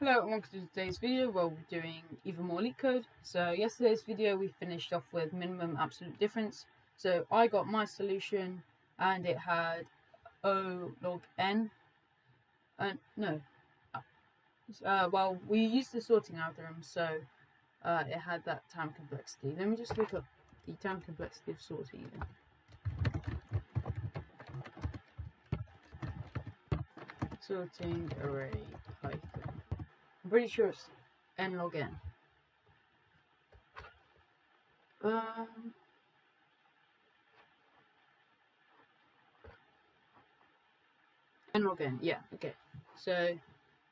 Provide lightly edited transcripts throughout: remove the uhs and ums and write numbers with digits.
Hello and welcome to today's video where we're doing even more LeetCode. So yesterday's video we finished off with minimum absolute difference. So I got my solution and it had O log n. Well, we used the sorting algorithm, so it had that time complexity. Let me just look up the time complexity of sorting again. Sorting array Python. I'm pretty sure it's n log n. N log n, yeah, okay. So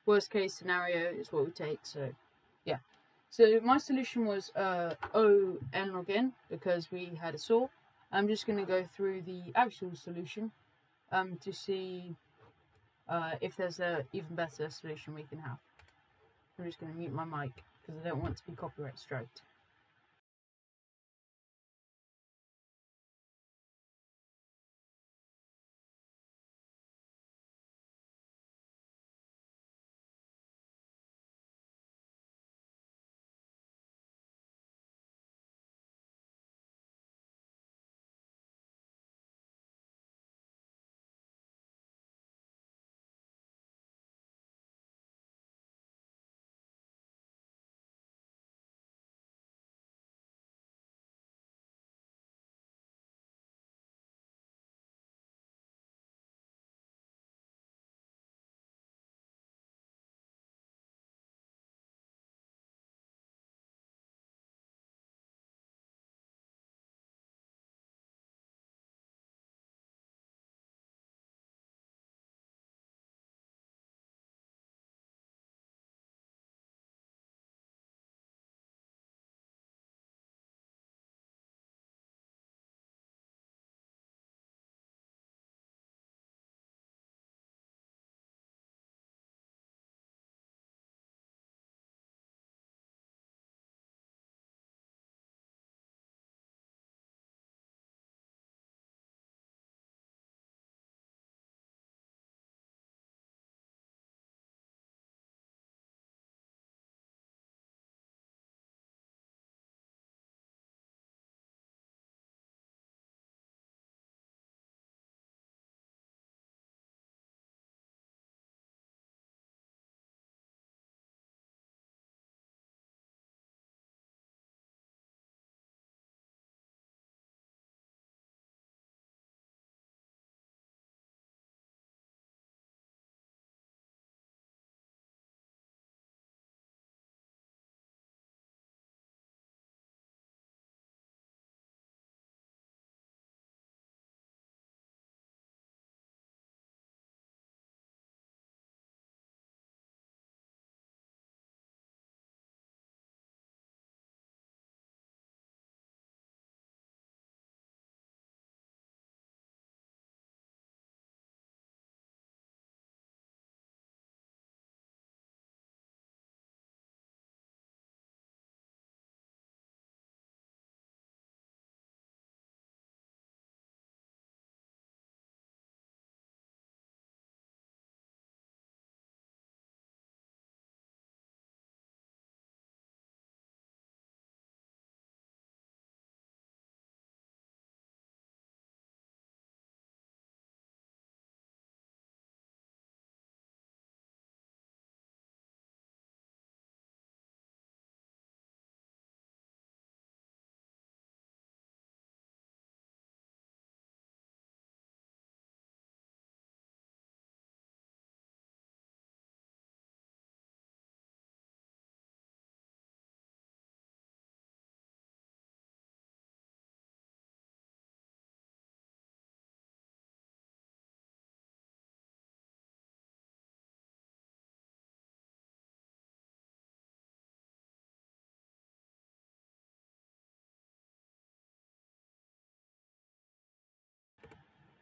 worst case scenario is what we take, so yeah. So my solution was O n log n because we had a sort. I'm just going to go through the actual solution to see if there's a even better solution we can have. I'm just going to mute my mic because I don't want to be copyright striked.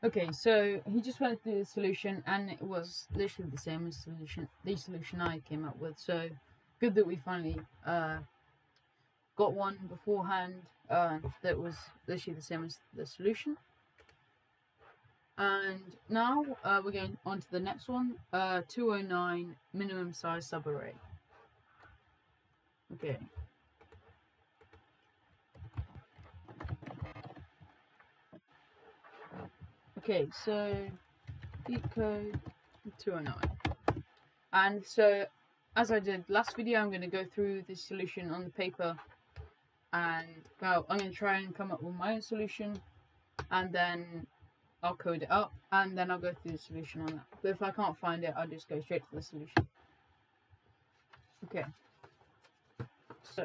Okay, so he just went through the solution and it was literally the same as the solution I came up with. So good that we finally got one beforehand that was literally the same as the solution. And now we're going on to the next one, 209 minimum size subarray. Okay. Okay, so deep code 209. And so, as I did last video, I'm going to go through this solution on the paper, and well, I'm going to try and come up with my own solution, and then I'll code it up, and then I'll go through the solution on that. But if I can't find it, I'll just go straight to the solution. Okay. So,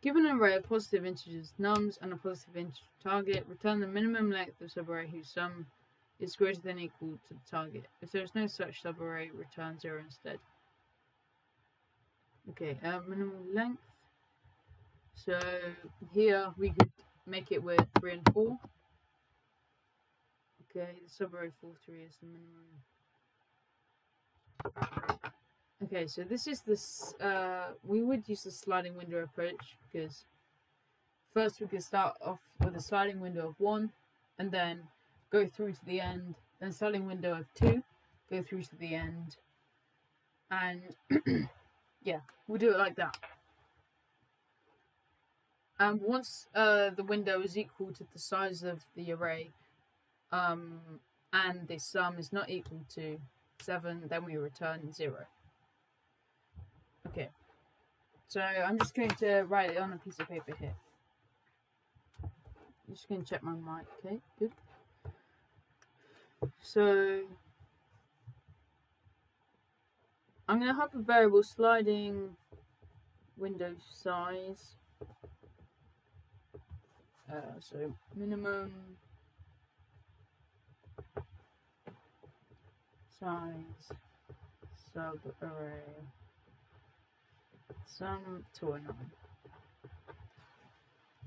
given an array of positive integers nums and a positive integer target, return the minimum length of subarray whose sum is greater than or equal to the target. If there is no such subarray, return 0 instead. Okay, minimum length. So here we could make it with 3 and 4. Okay, the subarray 4, 3 is the minimum. Okay, so this is this. We would use the sliding window approach, because first we could start off with a sliding window of 1, and then go through to the end, then sliding window of 2, go through to the end, and yeah, we'll do it like that. And once the window is equal to the size of the array, and the sum is not equal to 7, then we return 0. Okay, so I'm just going to write it on a piece of paper here. I'm just going to check my mic. Okay, good. So I'm going to have a variable sliding window size. So minimum size sub array sum 209.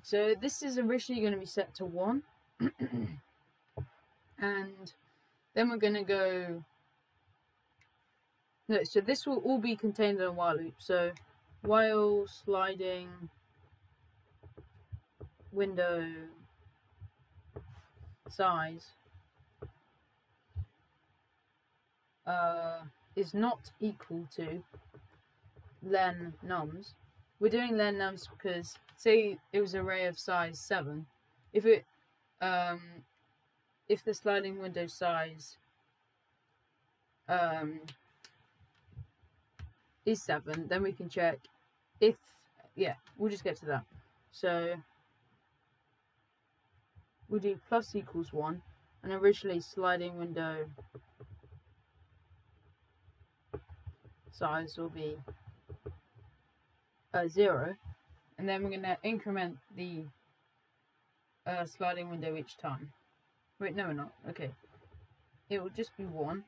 So this is originally going to be set to 1, and then we're going to go. No, so this will all be contained in a while loop. So while sliding window size is not equal to len nums. We're doing len nums because, say it was an array of size 7, if it if the sliding window size is 7, then we can check if, yeah, we'll just get to that. So we'll do plus equals 1, and originally sliding window size will be 0, and then we're going to increment the sliding window each time. Wait, no, we're not. Okay, it will just be 1,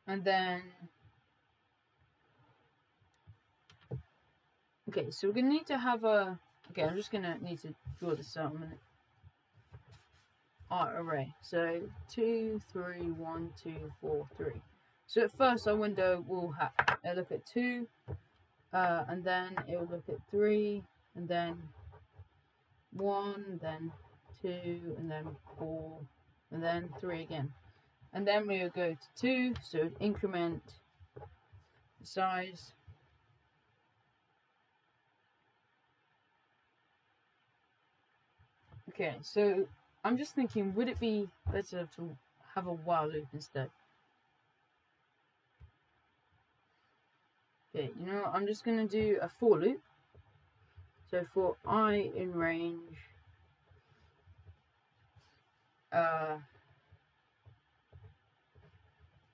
and then okay, so we're going to need to have a. Okay, I'm just going to need to draw this out a minute. Our array. So 2, 3, 1, 2, 4, 3. So at first our window will look at 2, and then it will look at 3, and then 1, then 2, and then 4, and then 3 again. And then we will go to 2, so increment the size. Okay, so I'm just thinking, would it be better to have a while loop instead? Okay, you know what, I'm just going to do a for loop. So for I in range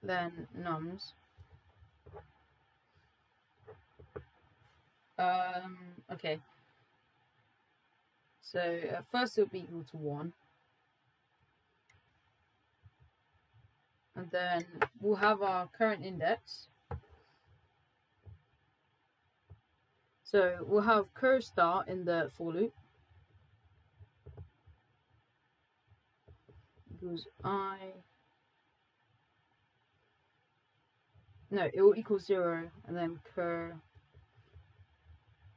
len nums. Okay. So first it will be equal to 1. And then we'll have our current index. So we'll have cur start in the for loop equals I. No, it will equal 0, and then cur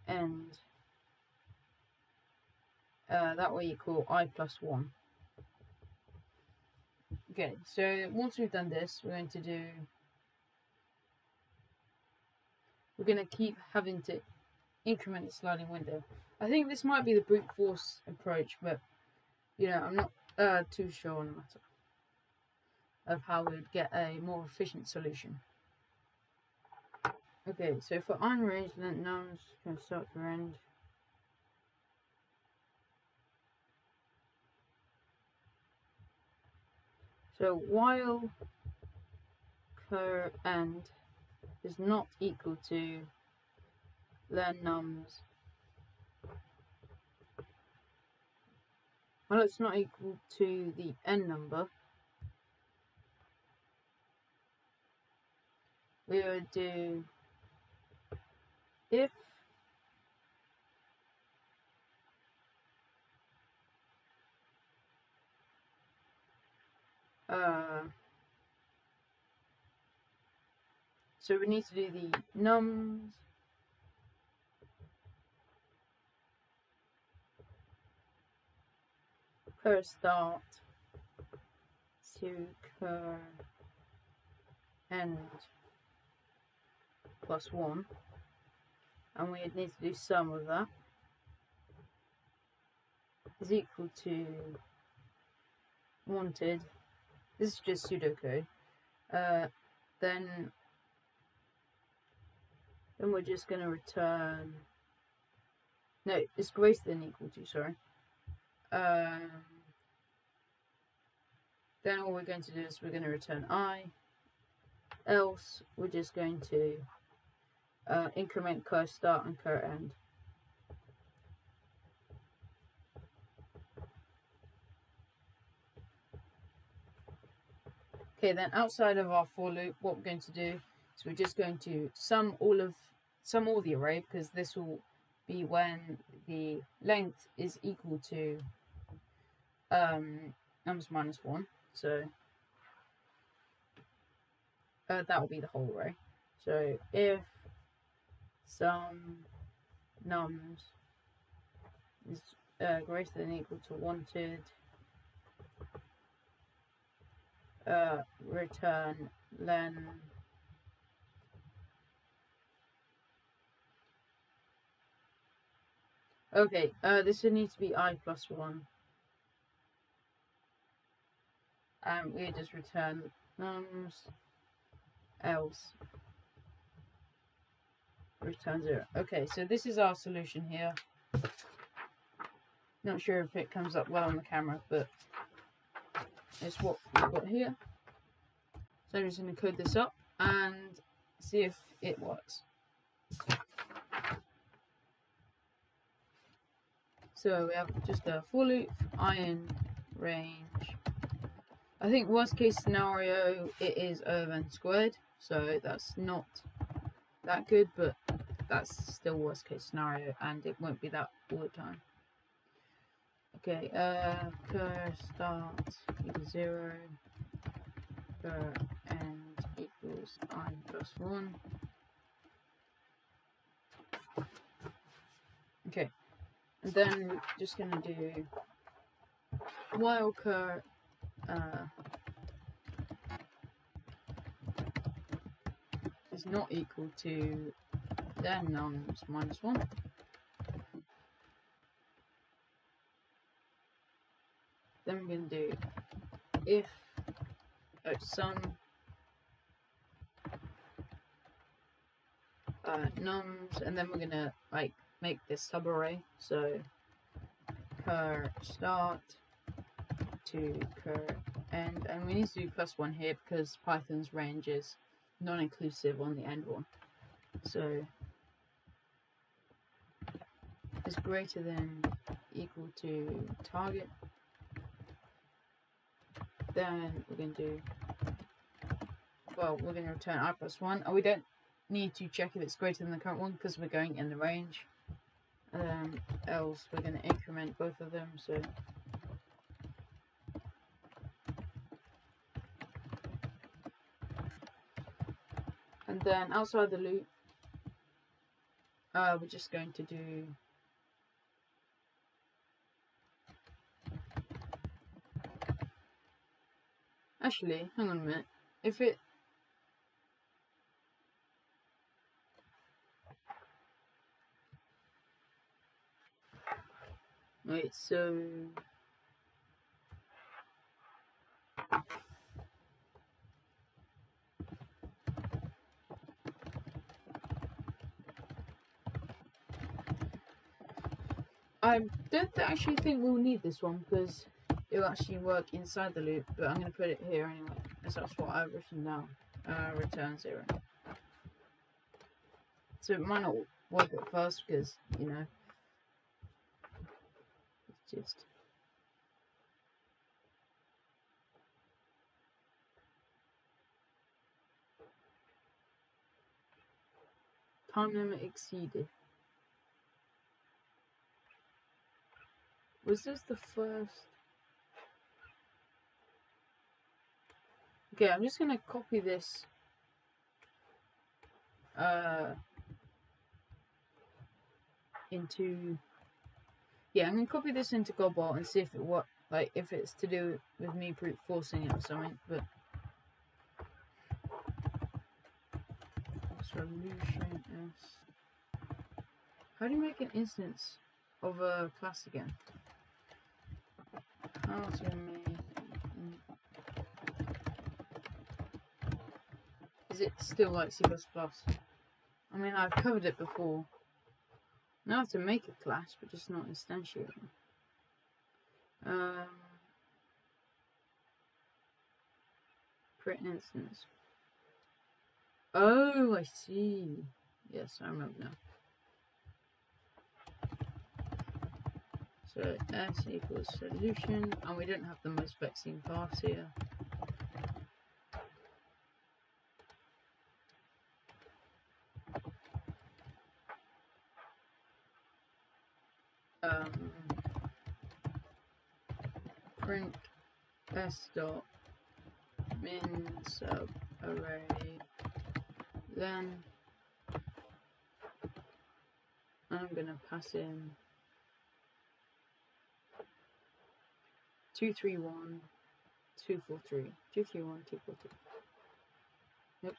end. That will equal I plus 1. Okay, so once we've done this, we're going to do we're going to keep having to increment the sliding window. I think this might be the brute force approach, but you know, I'm not too sure on the matter of how we'd get a more efficient solution. Okay, so for iron range, then now I'm just going to start to end. So while cur end is not equal to len nums, well, it's not equal to the n number, we would do if so we need to do the nums cur start to cur end plus 1, and we need to do sum of that is equal to wanted. This is just pseudocode. Then we're just going to return. No, it's greater than equal to. Sorry. Then all we're going to do is we're going to return I. Else we're just going to increment cur start and cur end. Okay, then outside of our for loop, what we're going to do is we're just going to sum all the array, because this will be when the length is equal to nums minus 1. So that will be the whole array. So if sum nums is greater than or equal to wanted, return len okay, this would need to be I plus 1, and we just return nums, else return 0. Okay, so this is our solution here. Not sure if it comes up well on the camera, but it's what we've got here. So I'm just going to code this up and see if it works. So we have just a for loop, iron range. I think worst case scenario it is O(n) squared, so that's not that good, but that's still worst case scenario, and it won't be that all the time. Okay, cur start equals 0, cur end equals I plus 1. Okay, and then we're just going to do while cur is not equal to len nums minus 1. Then we're going to do if sum nums, and then we're going to make this subarray. So cur start to cur end, and we need to do plus 1 here because Python's range is non-inclusive on the end one. So is greater than equal to target. Then we're going to do, well, we're going to return I plus 1. And we don't need to check if it's greater than the current one because we're going in the range. Else we're going to increment both of them. So and then outside the loop, we're just going to do actually, hang on a minute. If it Wait, so I don't actually think we'll need this one because it'll actually work inside the loop, but I'm going to put it here anyway, as that's what I've written down. Return 0. So it might not work at first because, you know, it's just... Time limit exceeded. Was this the first? Okay, I'm just gonna copy this into, yeah, I'm gonna copy this into Godbolt and see if it what, like, if it's to do with me brute forcing it or something. But solution S. How do you make an instance of a class again? How to make? Is it still like C++? I mean, I've covered it before. Now I have to make a class, but just not instantiate them. Create an instance. Oh, I see. Yes, I remember now. So S equals solution, and we don't have the most vexing pass here. Print S dot min sub array, then I'm gonna pass in 231 243 231 243. Yep.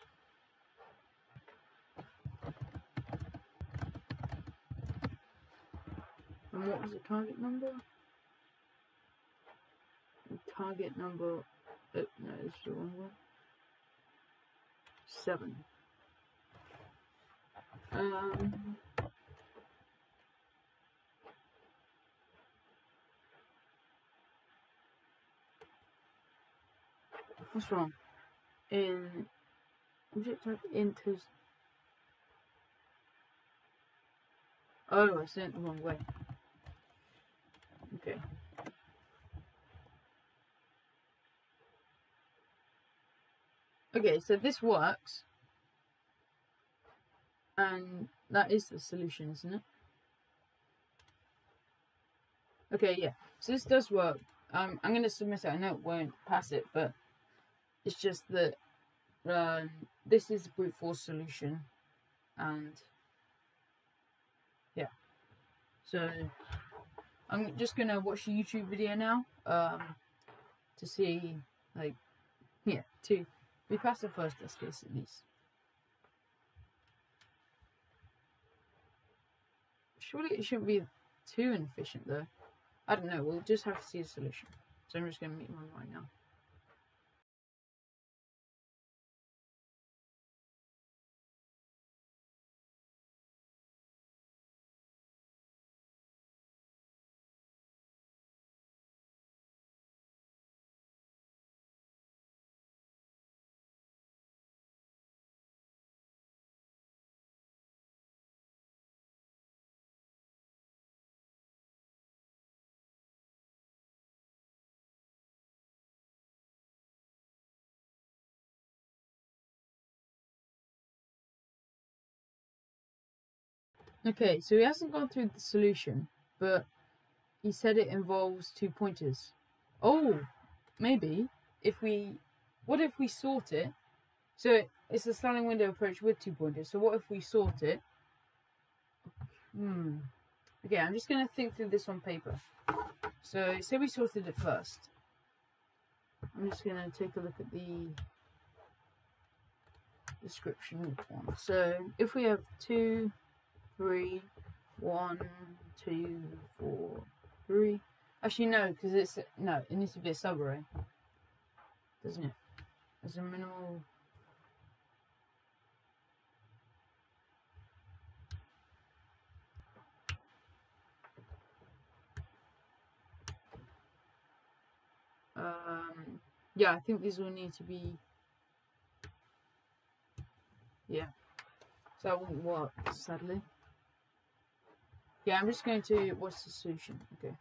And what was the target number? The target number, no, this is the wrong one. 7. What's wrong? In object type int is. Oh, I sent it the wrong way. Okay. Okay, so this works. And that is the solution, isn't it? Okay, yeah. So this does work. I'm going to submit it. I know it won't pass it, but it's just that this is a brute force solution. And yeah. So I'm just going to watch a YouTube video now to see, like, yeah, we pass the first test case at least. Surely it shouldn't be too inefficient though. I don't know, we'll just have to see the solution. So I'm just going to meet one right now. Okay, so he hasn't gone through the solution, but he said it involves 2 pointers. Oh, maybe what if we sort it? So it's the sliding window approach with 2 pointers. So what if we sort it? Okay, I'm just going to think through this on paper. So say we sorted it first. I'm just going to take a look at the description one. So if we have 2, 3, 1, 2, 4, 3. Actually, no, because it's no. It needs to be a subarray, doesn't it? As a minimal. Yeah, I think these will need to be. Yeah, so that won't work, sadly. Yeah, I'm just going to. What's the solution? Okay.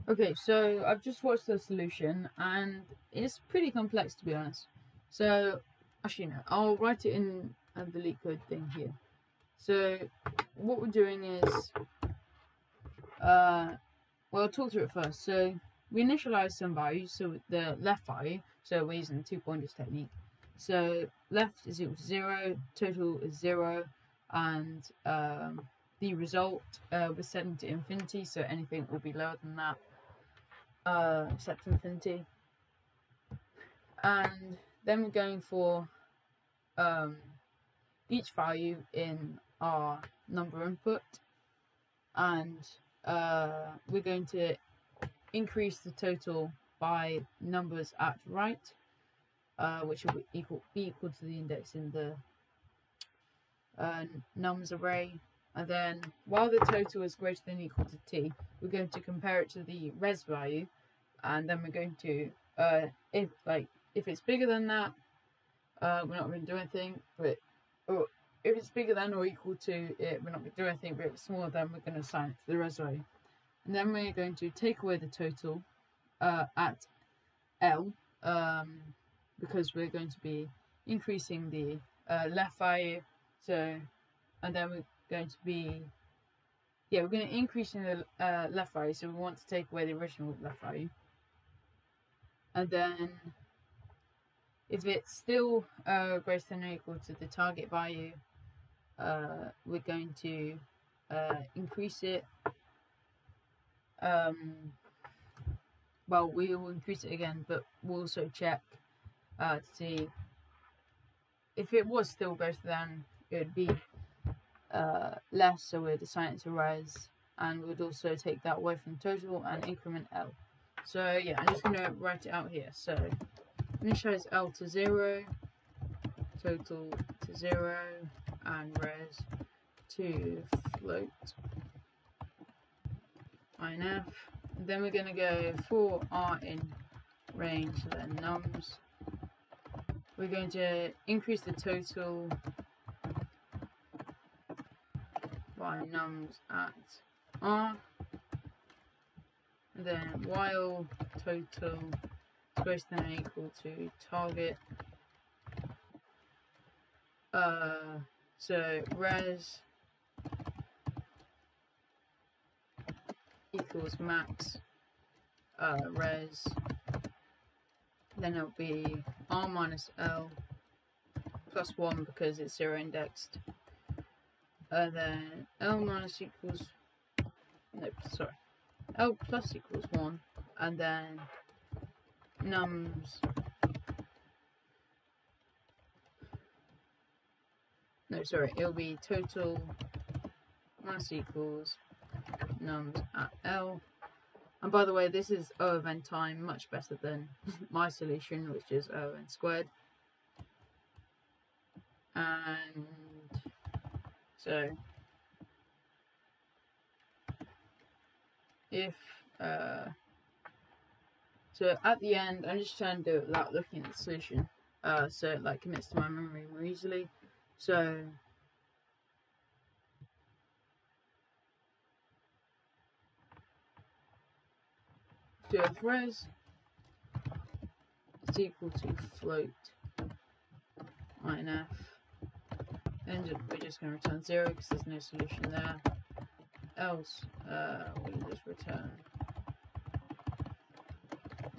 Okay, so I've just watched the solution and it's pretty complex, to be honest. So actually no, I'll write it in the LeetCode thing here. So what we're doing is well, I'll talk through it first. So we initialize some values, so the left value, so we're using the 2 pointers technique. So left is equal to 0, total is 0, and the result we're setting to infinity, so anything will be lower than that except infinity. And then we're going for each value in our number input, and we're going to increase the total by numbers at right, which will be equal to the index in the nums array. And then while the total is greater than or equal to t, we're going to compare it to the res value, and then we're going to if it's bigger than that, we're not going to do anything. But if it's bigger than or equal to it, we're not going to do anything. But if it's smaller than, we're going to assign it to the res value. And then we're going to take away the total at L, because we're going to be increasing the left value. So, and then we're going to be, we're going to increase in the left value. So we want to take away the original left value. And then if it's still greater than or equal to the target value, we're going to increase it. Well, we will increase it again, but we'll also check to see if it was still greater than, it would be less, so we'd assign it to res, and we'd also take that away from total and increment L. So yeah, I'm just going to write it out here. So initialize L to 0, total to 0, and res to float inf. Then we're going to go for r in range, so then nums. We're going to increase the total by nums at r. And then while total is greater than or equal to target, so res equals max res, then it'll be r minus L plus 1 because it's 0 indexed, then L minus equals, no, sorry, L plus equals 1, and then nums, no, sorry, it'll be total minus equals nums at L. And by the way, this is O of n time, much better than my solution, which is O n squared. And so if so at the end, I'm just trying to do it without looking at the solution, so it like commits to my memory more easily. So do of res is equal to float inf, and we're just going to return 0 because there's no solution there. Else we'll just return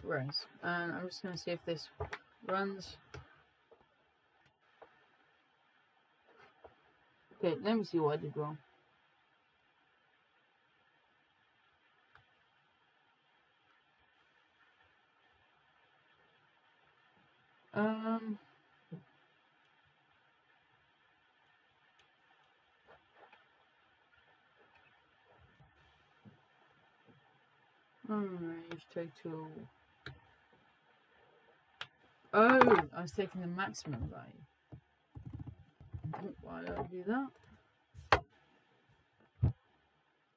res, and I'm just going to see if this runs. Okay, let me see what I did wrong. Range total. Oh, I was taking the maximum value. Why did I do that?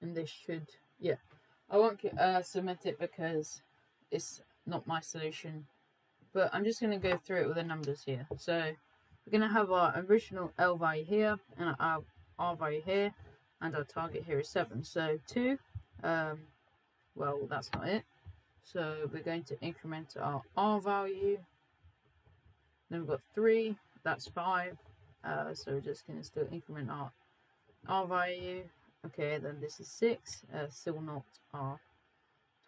And this should, yeah. I won't submit it because it's not my solution. But I'm just going to go through it with the numbers here. So we're going to have our original L value here, and our R value here, and our target here is 7. So 2, well, that's not it. So we're going to increment our R value. Then we've got 3, that's 5. So we're just going to still increment our R value. Okay, then this is 6, still not our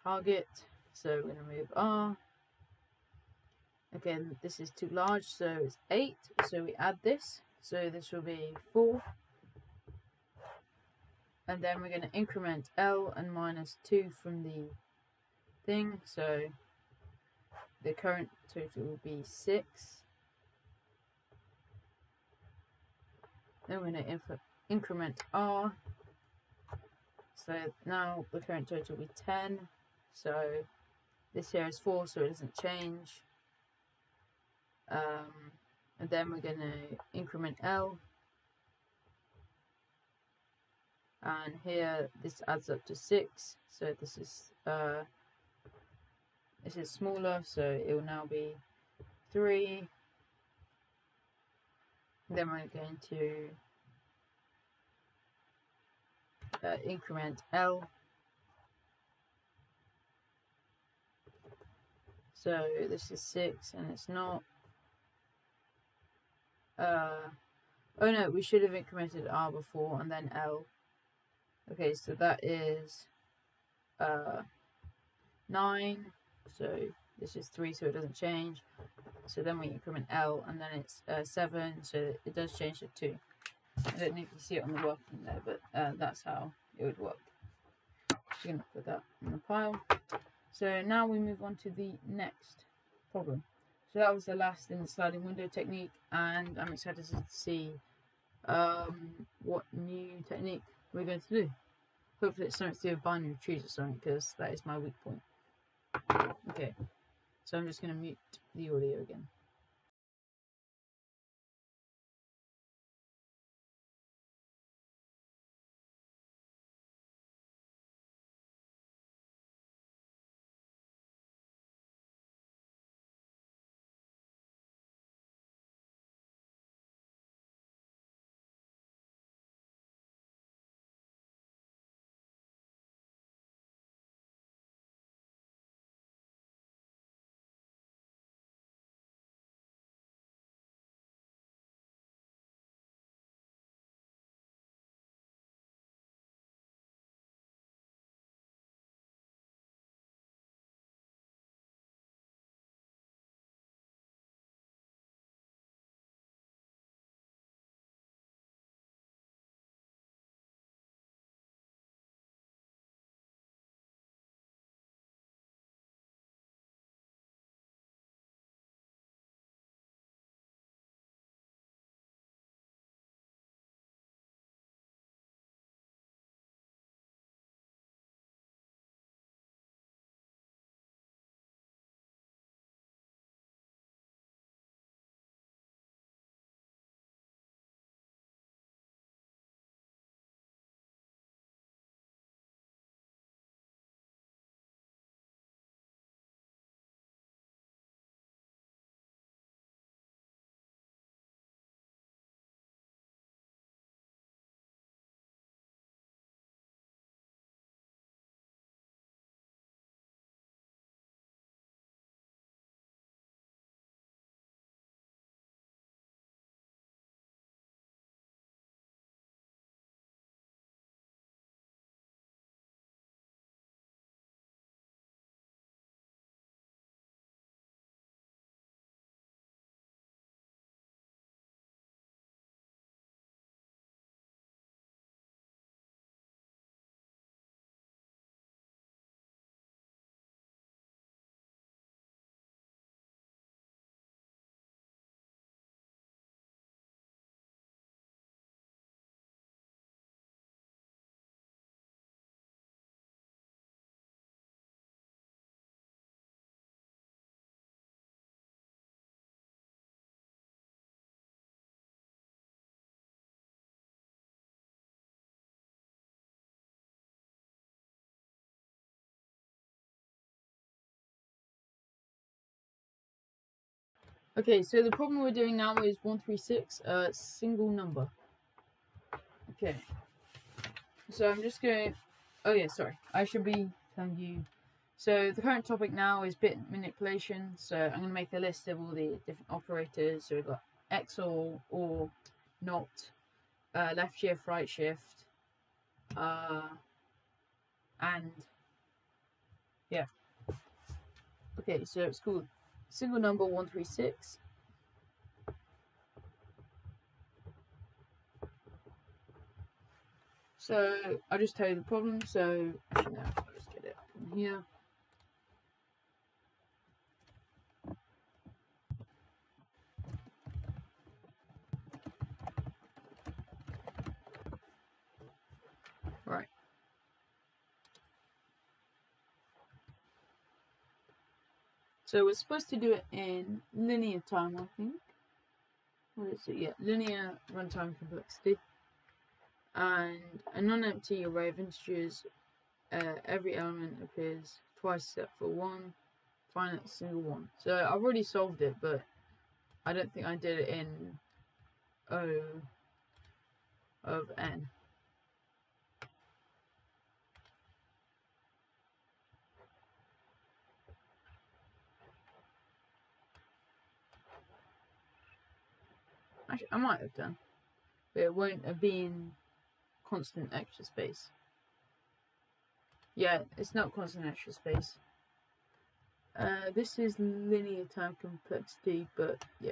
target. So we're going to move R. Again, this is too large, so it's 8. So we add this. So this will be 4. And then we're going to increment L and minus 2 from the thing. So the current total will be 6. Then we're going to increment R. So now the current total will be 10. So this here is 4, so it doesn't change. And then we're going to increment L. And here this adds up to 6. So this is smaller, so it will now be 3. Then we're going to increment L. So this is 6 and it's not. Oh no, we should have incremented R before and then L. Okay, so that is 9. So this is 3, so it doesn't change. So then we increment L and then it's 7, so it does change to 2. I don't know if you see it on the working there, but that's how it would work. Just going to put that in the pile. So now we move on to the next problem. So that was the last in the sliding window technique, and I'm excited to see what new technique we're going to do. Hopefully it's something to do with binary trees or something, because that is my weak point. Okay, so I'm just going to mute the audio again. Okay, so the problem we're doing now is 136, single number. Okay, so I'm just going. Oh yeah, sorry. I should be telling you. So the current topic now is bit manipulation. So I'm going to make a list of all the different operators. So we've got XOR, or, not, left shift, right shift, and yeah. Okay, so it's called single number 136. So I'll just tell you the problem. So actually, no, I'll just get it up in here. Right. So we're supposed to do it in linear time, I think. What is it? Yeah, linear runtime complexity. And a non-empty array of integers, every element appears twice except for one, finite single one. So I've already solved it, but I don't think I did it in O of n. Actually, I might have done, but it won't have been constant extra space. Yeah, it's not constant extra space. This is linear time complexity, but yeah.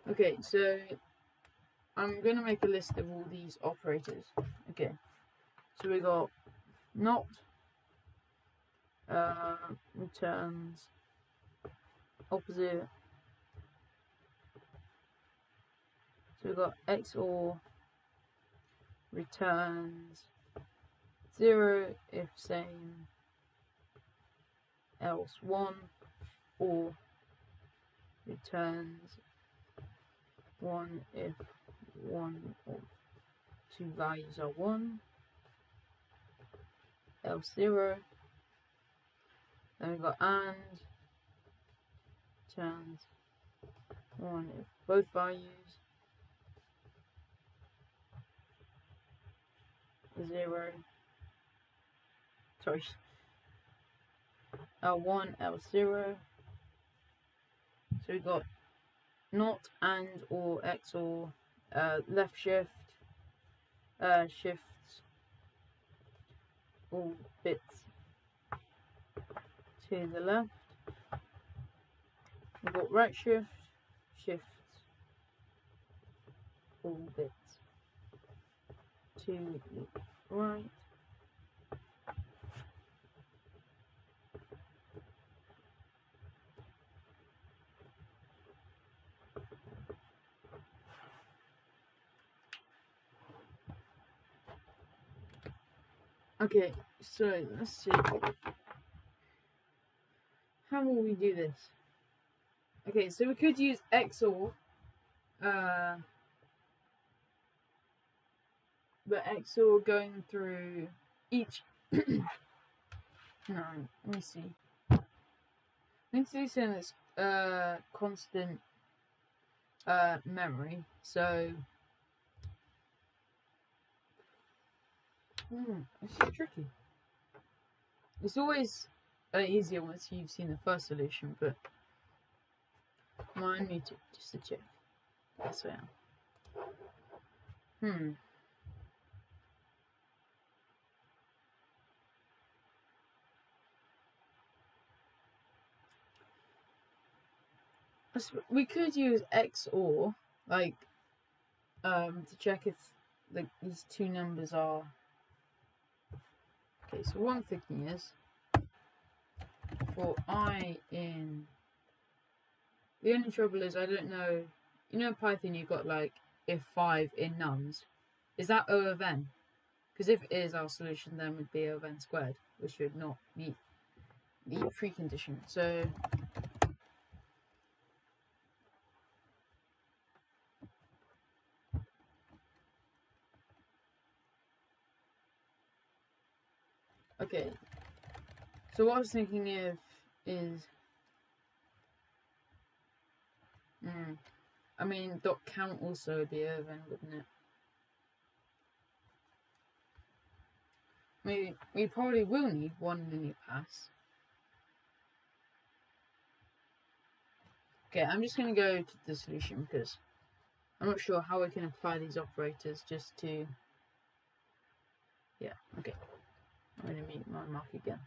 Okay, so I'm gonna make a list of all these operators. Okay, so we got not, returns, opposite. So we've got XOR, returns, 0 if same, else 1, or returns 1 if one of two values are 1, else 0. Then we've got and, returns 1 if both values 0. Sorry. L1, L0. So we've got not, and, or, XOR, left shift, shifts all bits to the left. We've got right shift, shifts all bits to the right. Okay, so let's see. How will we do this? Okay, so we could use XOR, but XOR going through each. No, let me see. I need to do something that's constant memory. So this is tricky. It's always easier once you've seen the first solution, but mine muted just to check. Yes, I am. We could use XOR, like, to check if these two numbers are. Okay, so what I'm thinking is, for I in, the only trouble is I don't know, you know in Python you've got like, if 5 in nums, is that O of n? Because if it is, our solution then would be O of n squared, which would not meet the precondition. So okay, so what I was thinking of is, I mean, dot count also would be O(n), wouldn't it? We probably will need one linear pass. Okay, I'm just going to go to the solution because I'm not sure how we can apply these operators just to... Yeah, okay. I'm going to mute my mic again.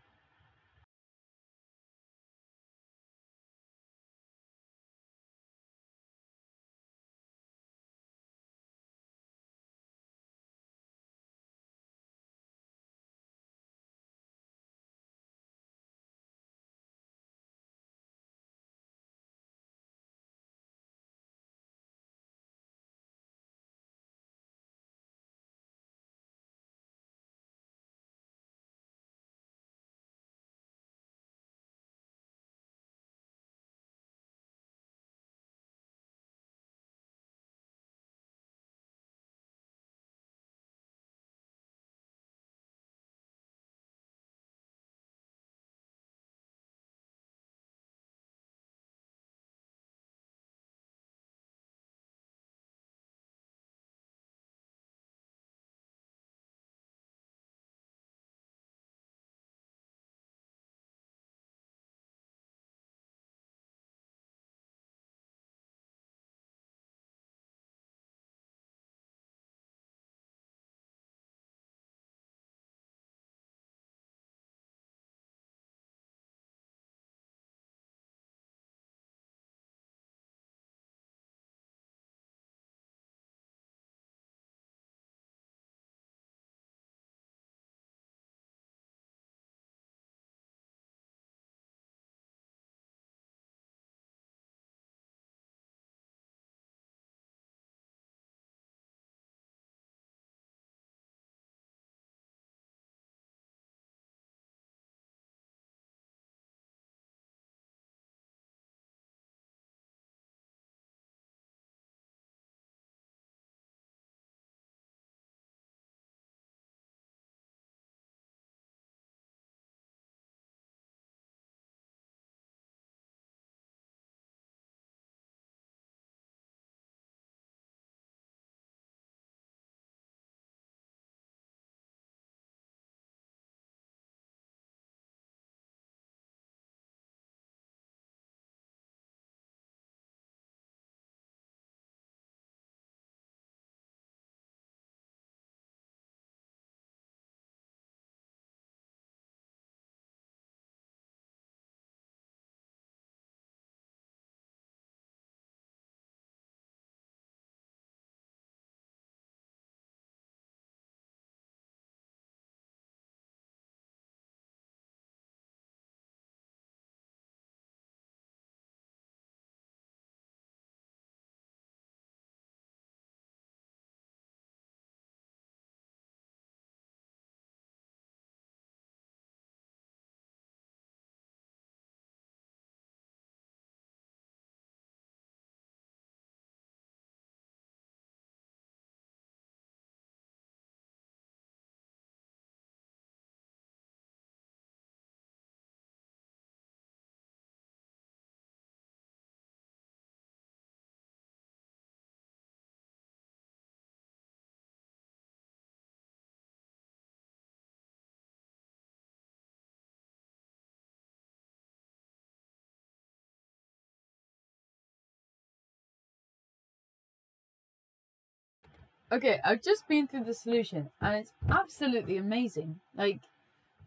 Okay, I've just been through the solution and it's absolutely amazing. Like,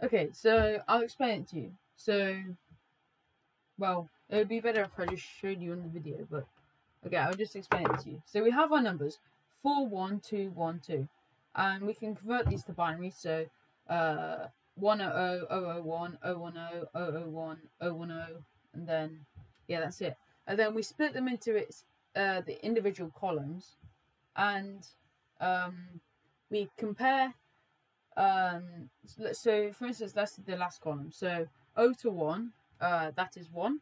okay, so I'll explain it to you. So, well, it would be better if I just showed you on the video, but okay, I'll just explain it to you. So we have our numbers 4, 1, 2, 1, 2, and we can convert these to binary. So 100, 001, 010, 001, 010, and then yeah, that's it. And then we split them into the individual columns, and we compare. So for instance, that's the last column. So 0 to 1, that is 1.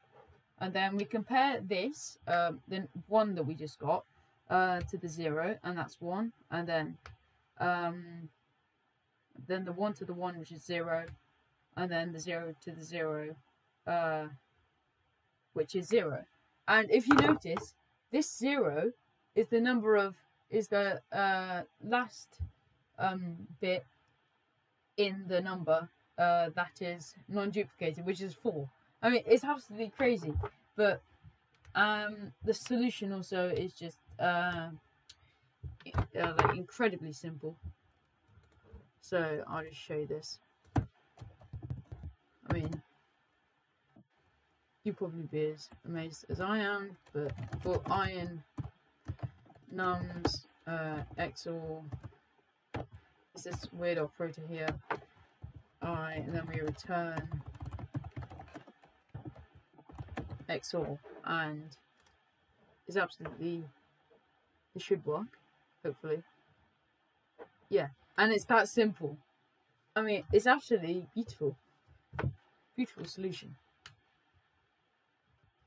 And then we compare this, the 1 that we just got, to the 0, and that's 1. And then the 1 to the 1, which is 0. And then the 0 to the 0, which is 0. And if you notice, this 0 is the number of, is the last bit in the number that is non-duplicated, which is 4. I mean, it's absolutely crazy, but the solution also is just like incredibly simple. So I'll just show you this. I mean, you'll probably be as amazed as I am, but for I in nums XOR, it's this weird operator here, I, and then we return XOR, and it's absolutely, it should work, hopefully. Yeah, and it's that simple. I mean, it's absolutely beautiful. Beautiful solution.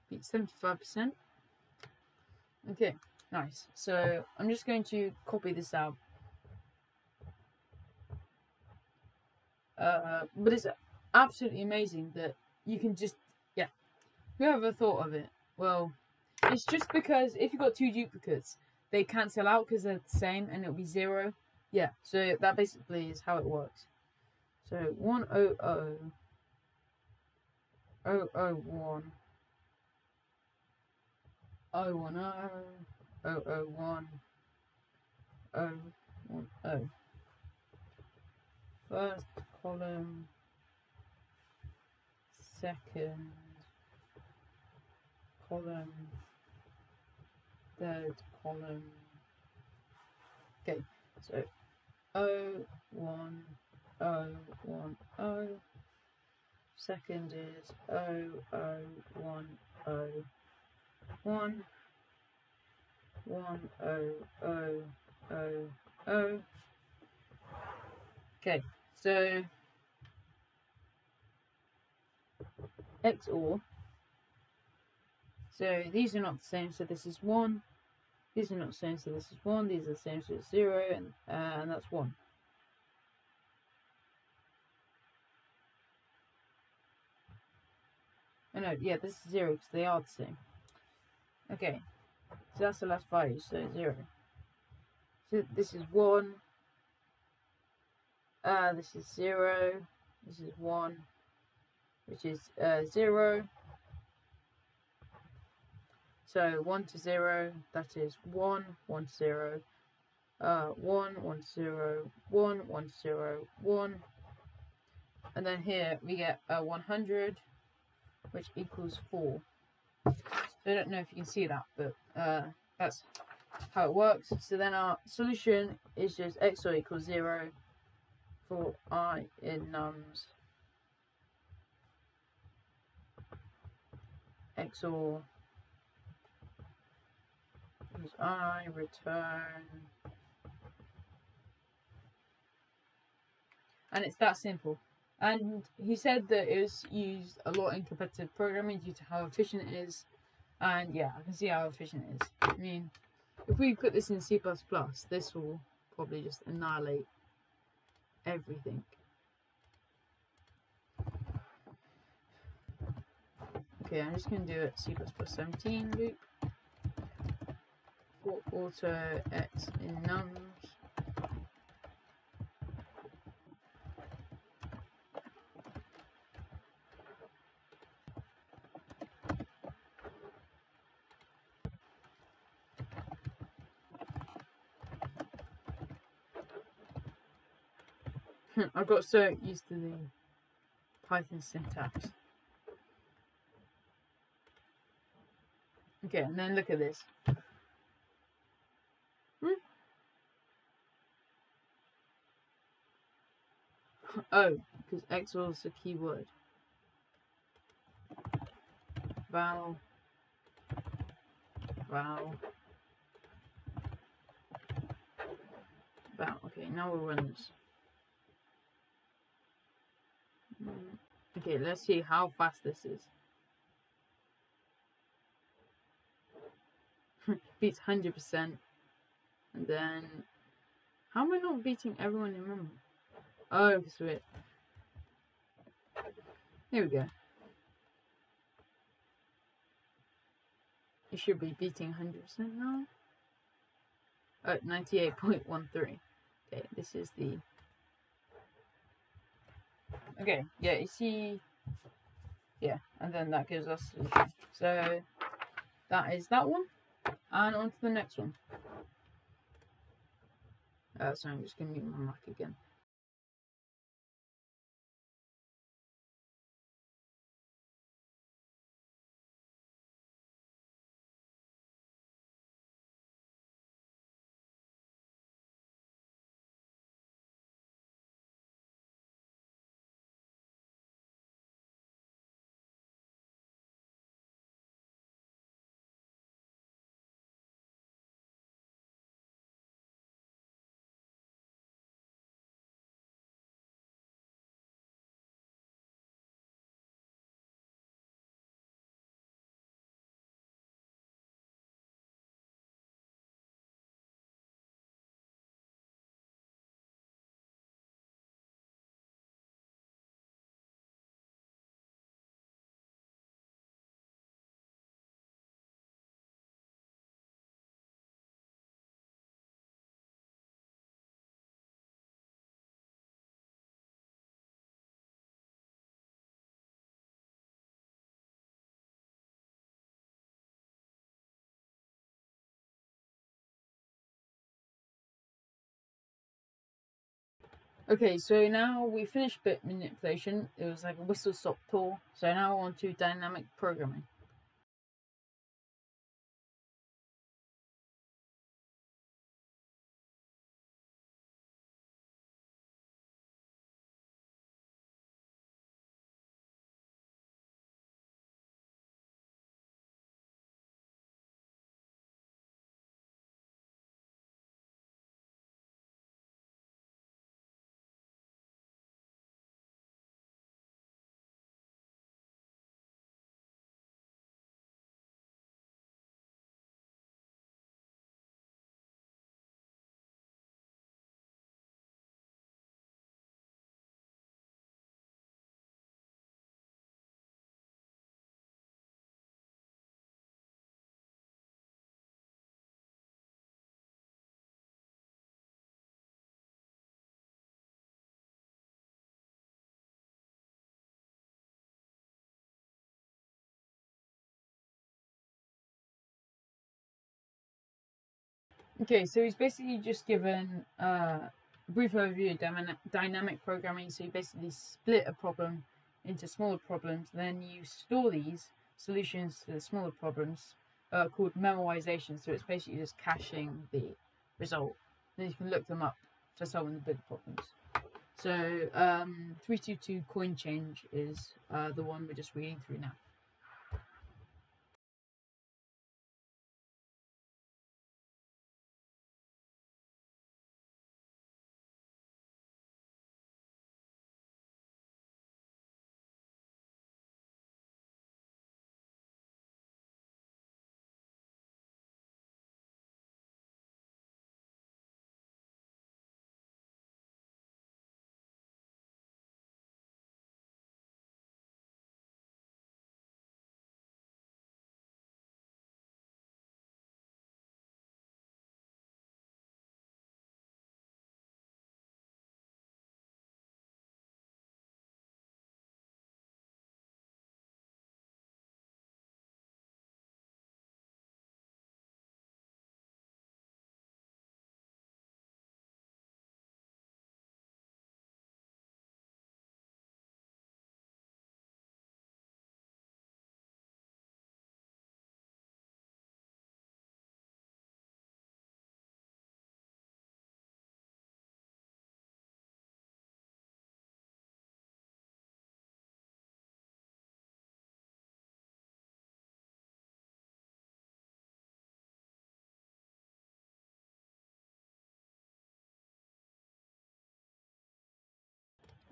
Beat 75%. Okay, nice. So I'm just going to copy this out. But it's absolutely amazing that you can just, yeah. Whoever thought of it? Well, it's just because if you've got 2 duplicates, they cancel out because they're the same, and it'll be 0. Yeah, so that basically is how it works. So 100 001 010 001 010. First column, second column, third column. Okay, so 01010. Second is 00101. 10000. Okay, so XOR. So these are not the same, so this is 1. These are not the same, so this is 1. These are the same, so it's 0, and that's 1. Oh no, yeah, this is 0 because they are the same. Okay, so that's the last value, so 0. So this is 1. This is 0. This is 1, which is 0. So 1 to 0, that is 1, 1 to 0, 1, 1 to 0, 1, 1 to 0, 1. And then here we get 100, which equals 4. So I don't know if you can see that, but that's how it works. So then our solution is just XOR equals 0 for I in nums XOR is I return, and it's that simple. And he said that it was used a lot in competitive programming due to how efficient it is, and yeah, I can see how efficient it is. I mean, if we put this in C++, this will probably just annihilate everything. Okay, I'm just going to do it C++17 loop for auto x in nums. I got so used to the Python syntax. Okay, and then look at this. Oh, because XOR is a keyword. Val. Okay, now we'll run this. Okay, let's see how fast this is. Beats 100%. And then, how am I not beating everyone in memory? Oh, sweet. Here we go. you should be beating 100% now. Oh, 98.13. Okay, this is the... Okay, yeah, you see... Yeah, and then that gives us solution. So, that is that one. And on to the next one. Sorry, I'm just going to mute my mic again. Okay, so now we finished bit manipulation. It was like a whistle-stop tour. So now on to dynamic programming. Okay, so he's basically just given a brief overview of dynamic programming. So you basically split a problem into smaller problems, then you store these solutions to the smaller problems called memoization. So it's basically just caching the result. Then you can look them up for solving the bigger problems. So 322 coin change is the one we're just reading through now.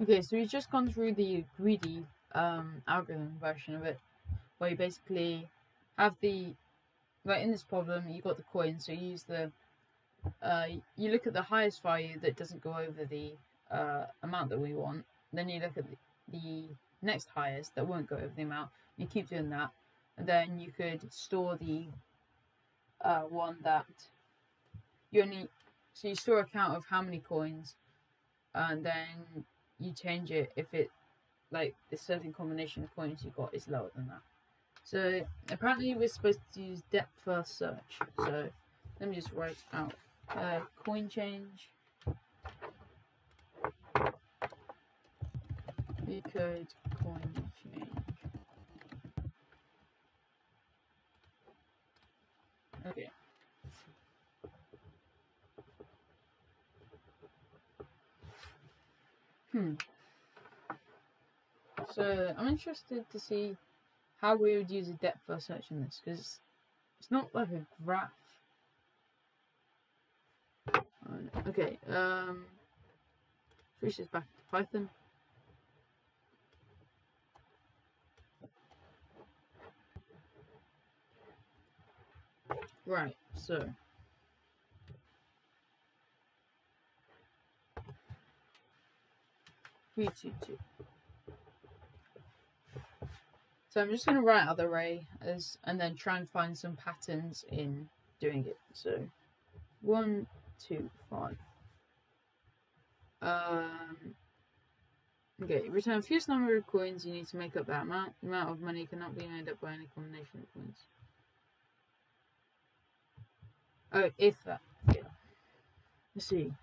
Okay, so we've just gone through the greedy algorithm version of it, where you basically have the, like in this problem, you got the coin, so you use the, you look at the highest value that doesn't go over the amount that we want, then you look at the next highest that won't go over the amount, you keep doing that, and then you could store the one that you only, so you store a count of how many coins, and then you change it if it, like, the certain combination of coins you got is lower than that. So apparently we're supposed to use depth first search. So let me just write out coin change, Ucode coin change. Okay. So I'm interested to see how we would use a depth first search in this, because it's not like a graph. Okay, switch this back to Python. Right, so P22. So I'm just going to write out the array and then try and find some patterns in doing it. So 1, 2, 5. Okay, return a fewest number of coins. You need to make up that amount. The amount of money cannot be made up by any combination of coins. Oh, if that. Yeah. Let's see.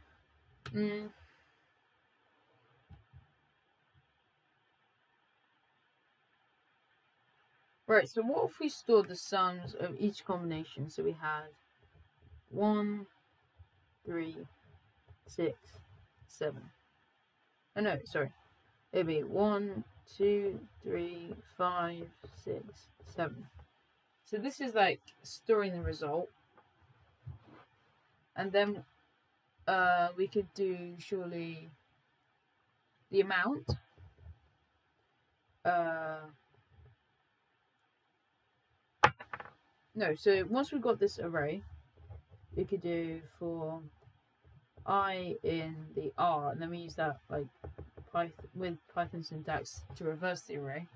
Right, so what if we stored the sums of each combination? So we had 1, 3, 6, 7. Oh no, sorry. It'd be 1, 2, 3, 5, 6, 7. So this is like storing the result. And then we could do surely the amount. No, so once we've got this array, we could do for I in the R, and then we use that like with Python syntax to reverse the array.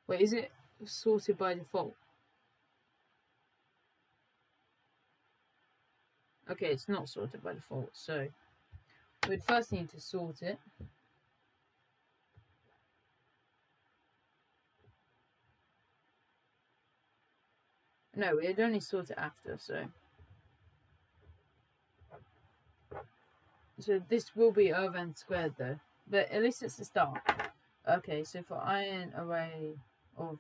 Wait, is it sorted by default? Okay, it's not sorted by default, so we'd first need to sort it. No, we'd only sort it after, so this will be over n squared though, but at least it's the start. Okay, so for I an array of,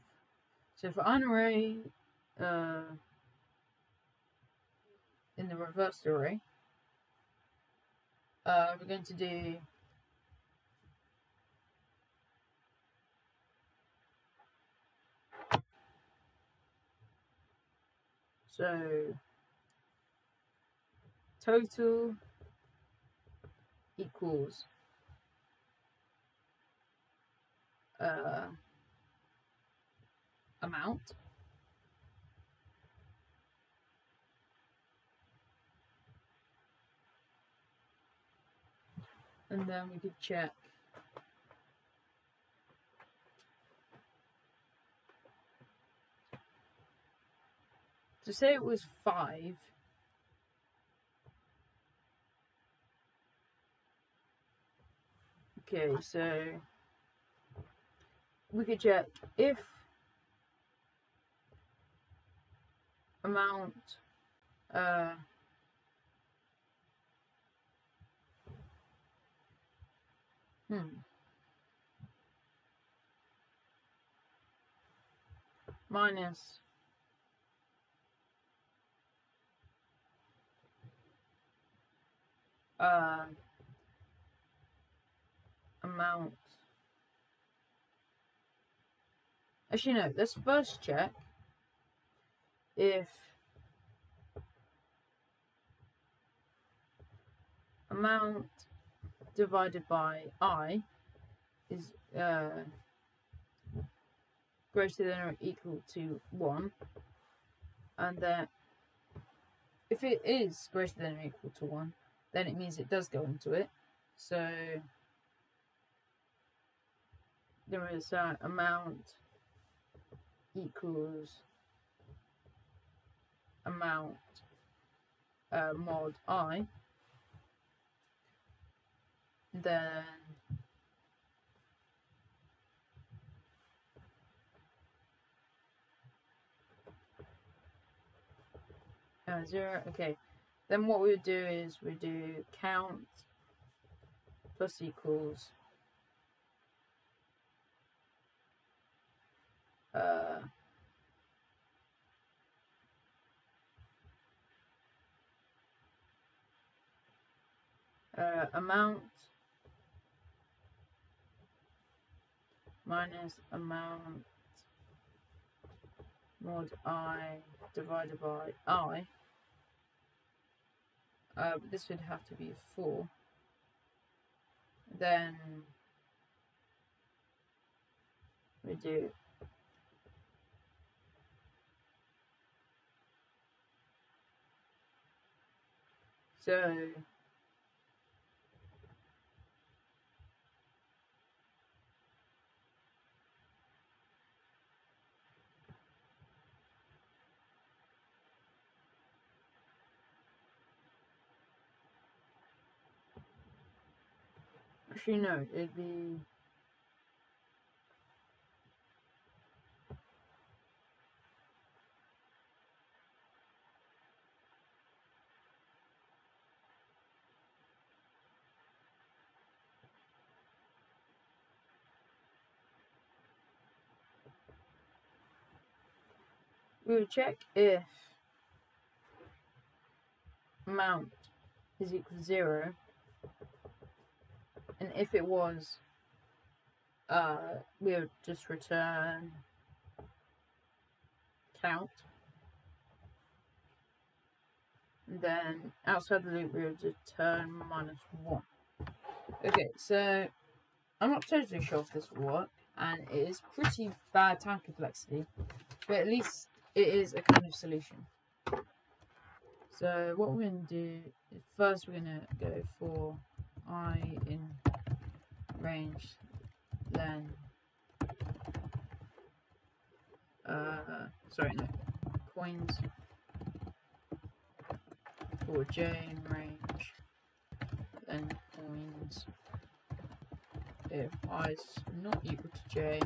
so for an array in the reversed array, we're going to do so total equals amount and then we could check to say it was 5. Okay, so we could check if amount minus amount. Actually, no, let's first check if amount divided by I is greater than or equal to 1, and that if it is greater than or equal to 1, then it means it does go into it. So there is amount equals amount mod I, then zero. Okay, then what we would do is we do count plus equals amount minus amount mod I divided by I. This would have to be 4. Then we do so. Actually, no, it'd be we would check if amount is equal to 0, and if it was, we would just return count. And then outside the loop we would return -1. Okay, so I'm not totally sure if this will work, and it is pretty bad time complexity, but at least it is a kind of solution. So what we're going to do is first we're going to go for I in range, then coins for J in range, then coins if I is not equal to J,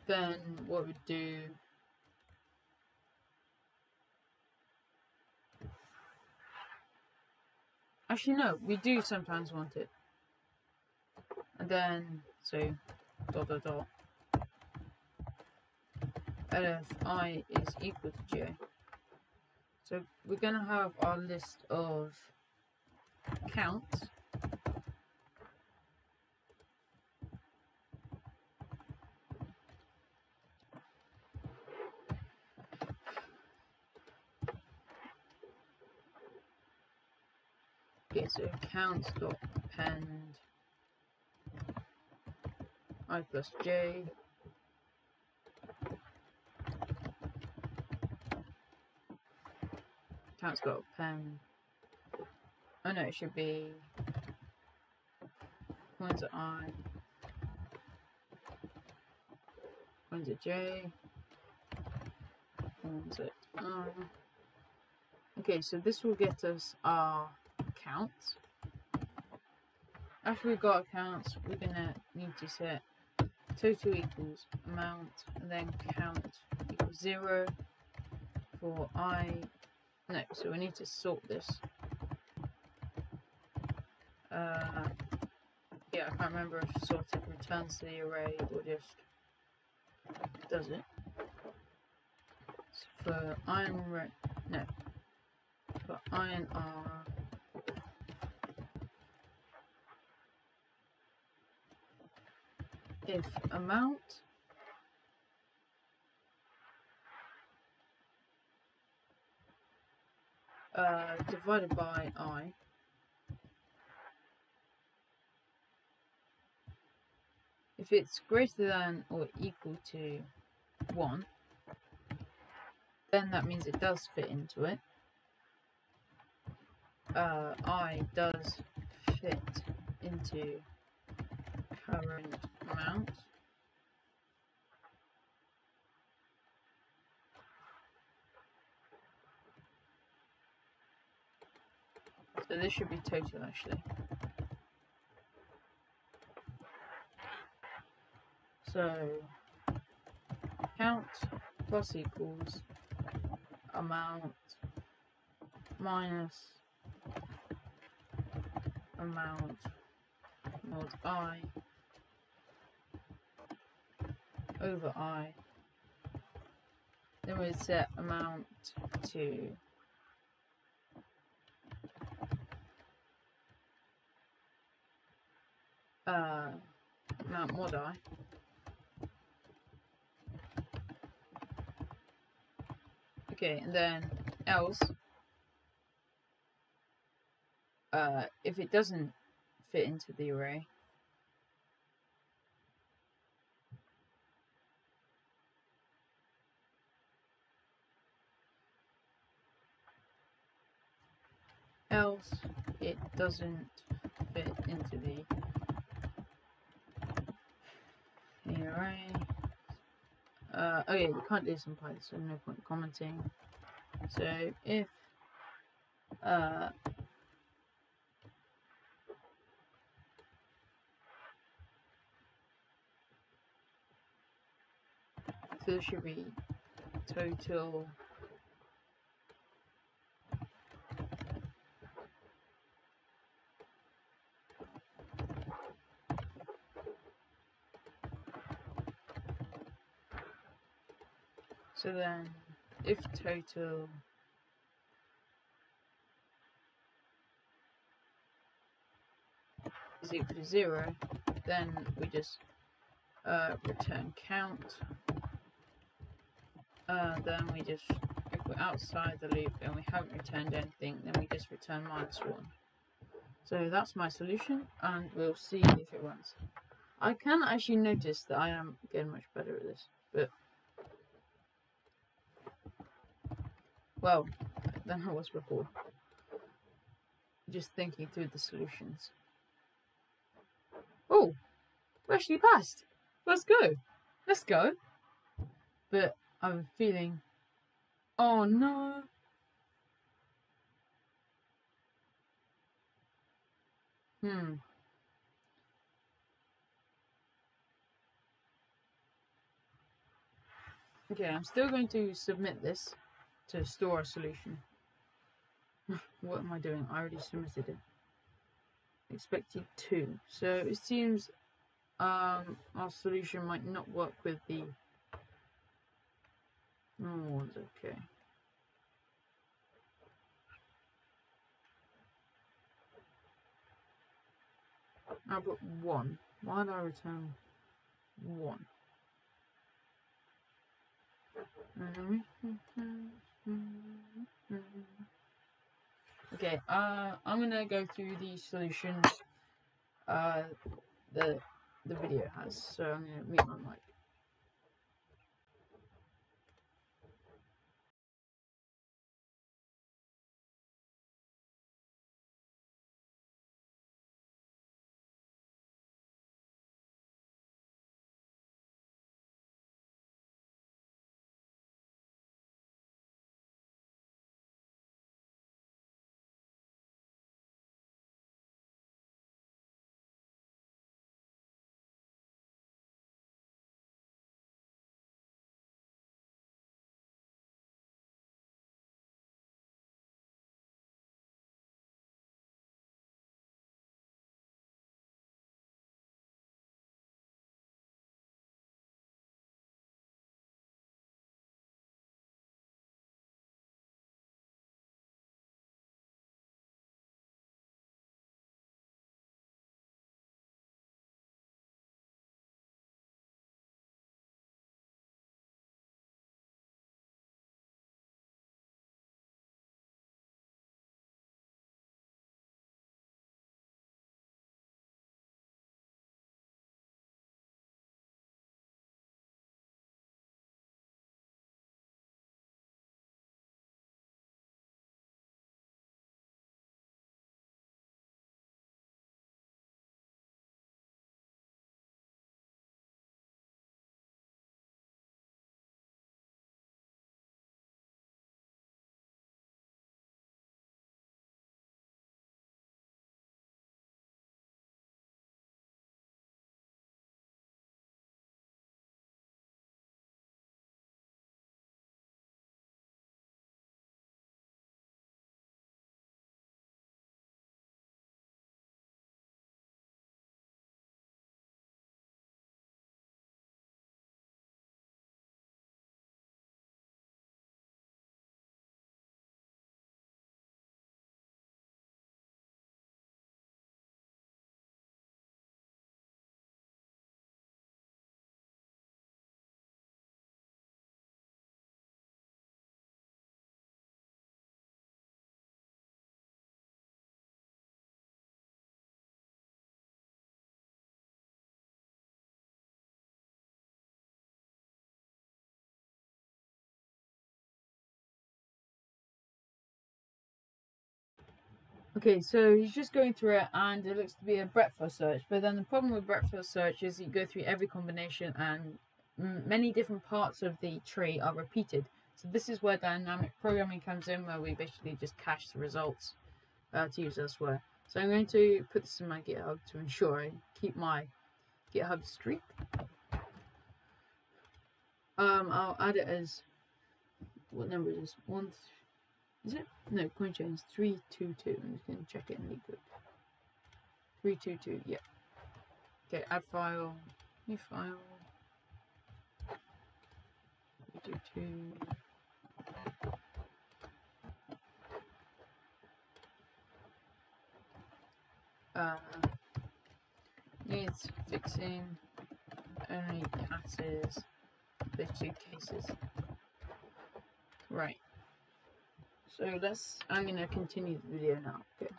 then what we do actually no, we do sometimes want it, and then so ... and if I is equal to J. So we're going to have our list of counts. Okay, so counts dot append I plus J. Counts dot append. Oh no, it should be coins at I, coins at J, coins at I. Okay, so this will get us our counts. After we've got our counts, we're gonna need to set total equals amount, and then count equals 0 for I. No, so we need to sort this. Yeah, I can't remember if sorted returns to the array or just does it. So for I and no, for I and R, if amount divided by I if it's greater than or equal to 1, then that means it does fit into it. I does fit into current amount. So this should be total actually. So count plus equals amount minus amount mod I over I. Then we set amount to amount mod I. Okay, and then else, if it doesn't fit into the array, else it doesn't fit into the array. Okay, we can't do this in Python, so no point commenting. So if so this should be total so then if total is equal to 0, then we just return count. Then we just, if we're outside the loop and we haven't returned anything, then we just return -1. So that's my solution, and we'll see if it runs. I can actually notice that I am getting much better at this, but well, than I was before. Just thinking through the solutions. Oh, we actually passed. Let's go. Let's go. But I'm feeling, oh no. Okay, I'm still going to submit this to store a solution. What am I doing? I already submitted it. Expected 2. So it seems our solution might not work with the normal ones. Okay. I put 1. Why did I return 1? Okay, I'm gonna go through the solutions the video has, so I'm gonna mute my mic. Okay, so he's just going through it, and it looks to be a breadth first search. But then the problem with breadth first search is you go through every combination, and many different parts of the tree are repeated. So this is where dynamic programming comes in, where we basically just cache the results to use elsewhere. So I'm going to put this in my GitHub to ensure I keep my GitHub streak. I'll add it as, what number is this? Is it? No, CoinChain is 322. I'm just going to check it in LeetCode. 322, yeah. Okay, add file, new file. 322. Needs fixing, only passes the 2 cases. Right. So I'm going to continue the video now. Okay.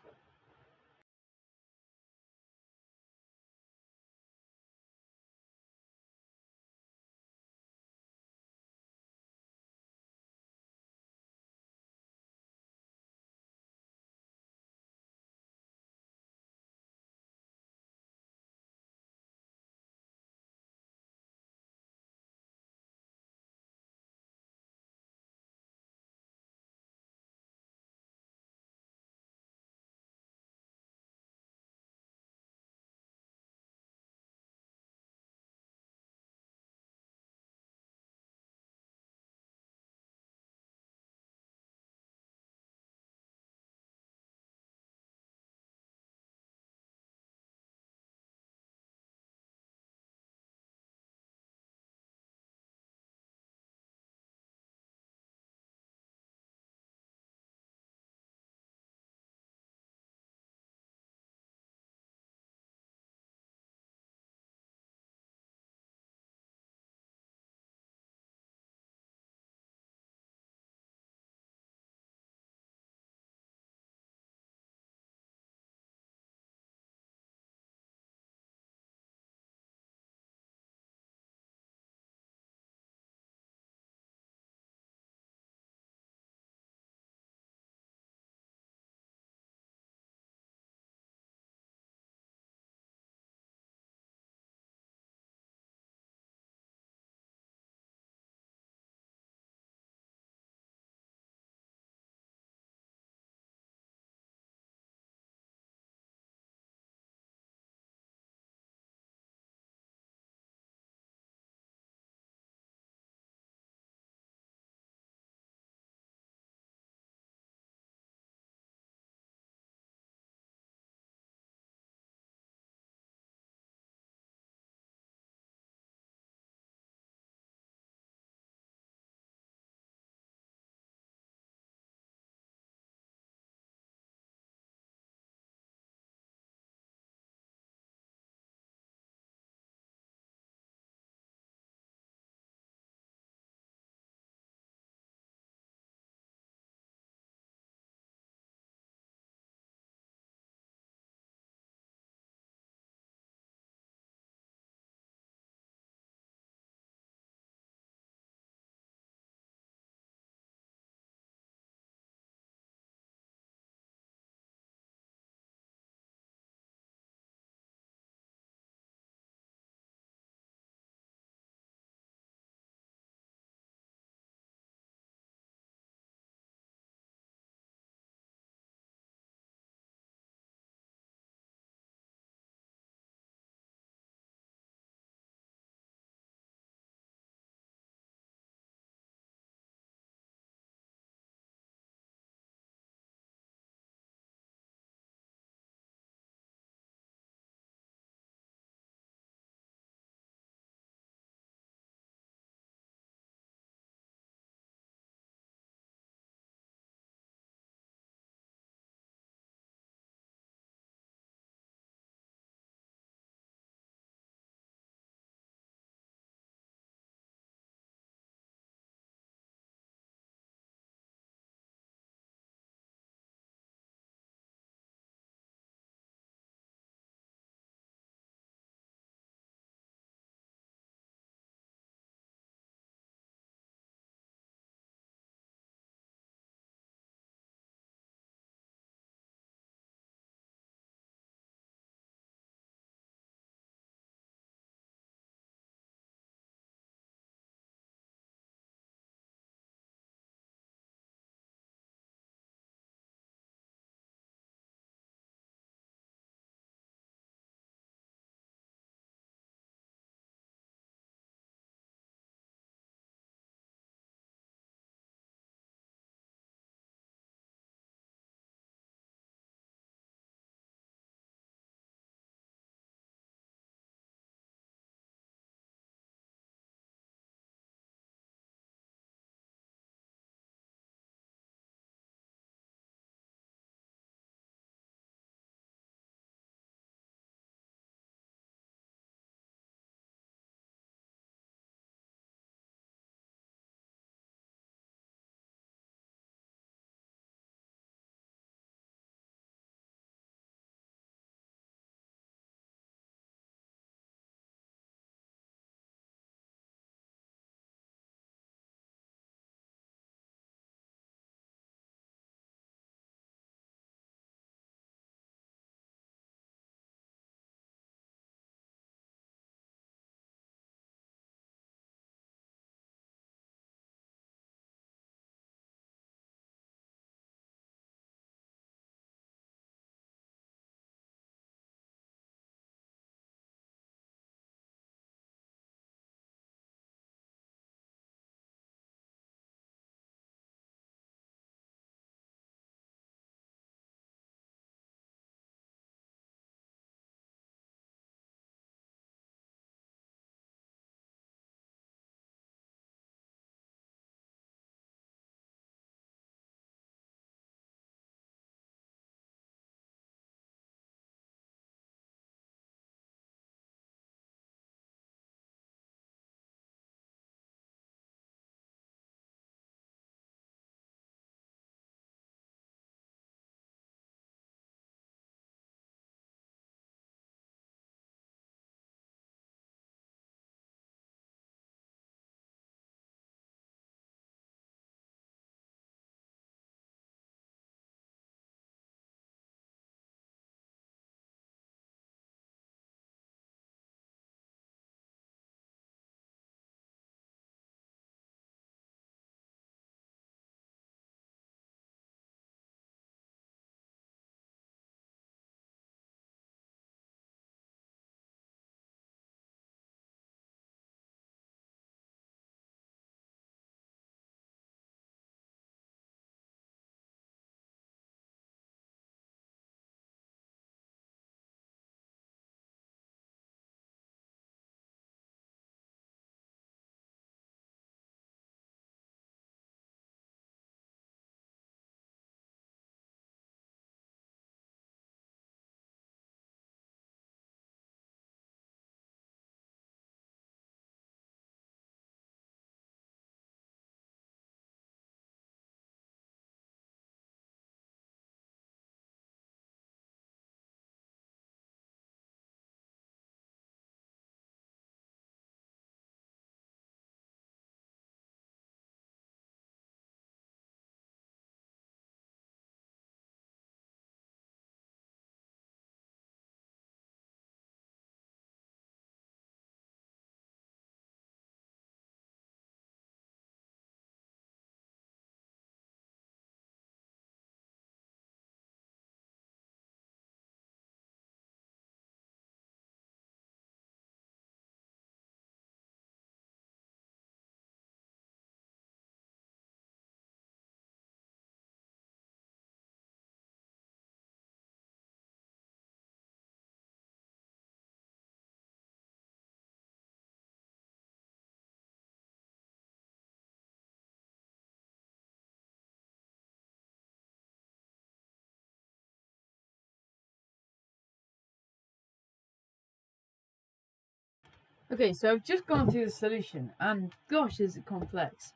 Okay, so I've just gone through the solution, and gosh, is it complex.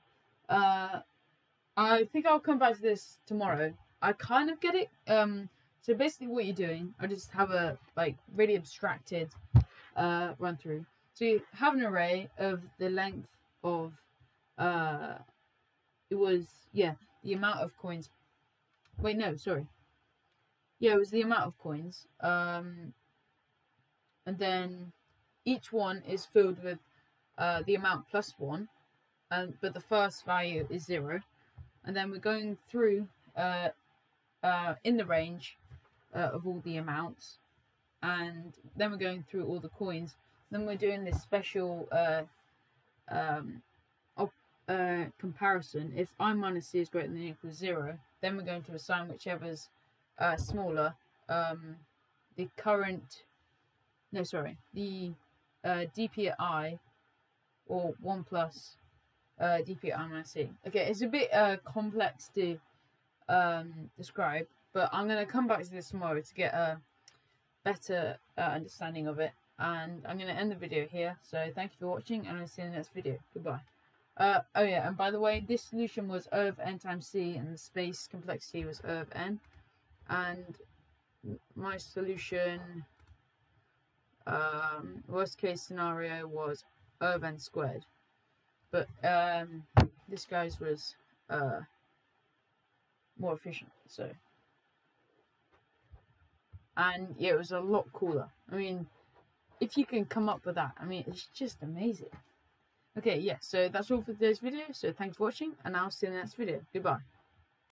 I think I'll come back to this tomorrow. I kind of get it. So basically what you're doing, I just have a really abstracted run through. So you have an array of the length of it was the amount of coins. Wait, no, sorry. Yeah, it was the amount of coins. And then each one is filled with the amount plus 1, but the first value is 0. And then we're going through in the range of all the amounts, and then we're going through all the coins. Then we're doing this special comparison. If I minus c is greater than or equals 0, then we're going to assign whichever's smaller. The dp at I, or 1 plus dp at I minus c. Okay, it's a bit complex to describe, but I'm going to come back to this tomorrow to get a better understanding of it, and I'm going to end the video here. So thank you for watching, and I'll see you in the next video. Goodbye. Oh yeah, and by the way, this solution was O of n times c, and the space complexity was O of n, and my solution, worst case scenario, was O of n squared, but this guy's was more efficient. So, and yeah, it was a lot cooler. I mean, if you can come up with that, I mean, it's just amazing. Okay, yeah, so that's all for today's video. So thanks for watching, and I'll see you in the next video. Goodbye.